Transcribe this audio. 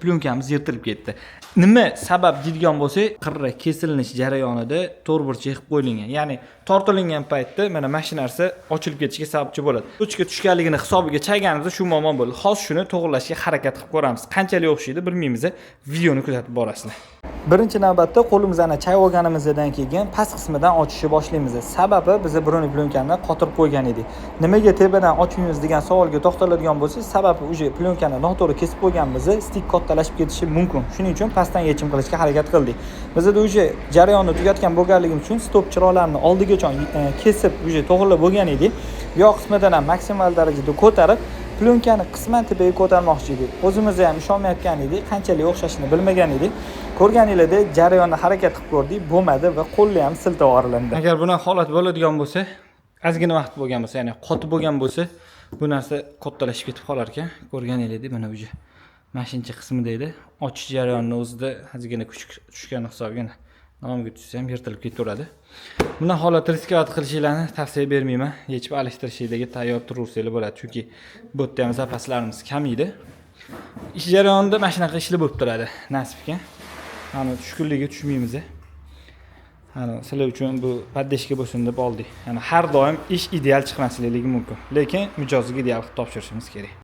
Plyonkamiz yirtilib ketdi. Nima sabab deydigan bo'lsak, qirra kesilinish jarayonida to'rtburchak qilib qo'yilgan. Ya'ni tortilingan paytda mana mashinasi ochilib ketishiga sababchi bo'ladi. O'chga tushganligini hisobiga chayganimizda shu muammo bo'ldi. Hozir shuni to'g'rilashga harakat qilib ko'ramiz. Qanchalik o'xshaydi bilmaymiz, videoni kuzatib borasizlar. Birinchi navbatda qo'limizni chay olganimizdan keyin past qismidan ochishni boshlaymiz. Sababi biz burun plyonkani qotirib qo'ygan edik. Nimaga tepadan ochmaymiz degan savolga to'xtaladigan bo'lsak, sababi o'sha plyonkani noto'g'ri kesib qo'yganmiz, stik kattalashib ketishi mumkin. Shuning uchun pastdan yechim qilishga harakat qildik. Bizda o'sha jarayonni tugatgan bo'lganligimiz uchun stop chiroqlarini oldigacha kesib, o'sha to'g'rilab bo'lgan edik. Bu qismidan ham maksimal darajada ko'tarib plyonkani qisman tepaga ko'tarmoqchi edik. O'zimiz ham ishonmayotgan edik, qanchalik o'xshashini bilmagan edik. Ko'rganingizda jarayonni harakat qilib ko'rdik, bo'lmadi va qo'lni ham siltab yuborildi. Agar bunaqa holat bo'ladigan bo'lsa, ozgina vaqt bo'lgan bo'lsa, ya'ni qotib bo'lgan bo'lsa, bu narsa kattalashib ketib qolar ekan. Ko'rganingizda mana bu mashincha qismida edi. Ochish jarayonining o'zida ozgina kuch tushgan hisobiga nomiga tushsa ham yirtilib ketaveradi. Bunday holatda riskovat qilishinglarni tavsiya bermayman. Yechib alishtirishingizga tayyor turaversanglar bo'ladi, chunki bu yerda ham zapaslarimiz kam edi. Ish jarayonida mana shunaqa ishlar bo'lib turadi, nasibga. Hani tushkunlikka tushmaymiz. Hani sizlar uchun bu poddeshka bo'lsin deb oldik. Yani har doim ish ideal chiqmasligi mumkin, lekin mijoziga ideal qilib topshirishimiz kerak.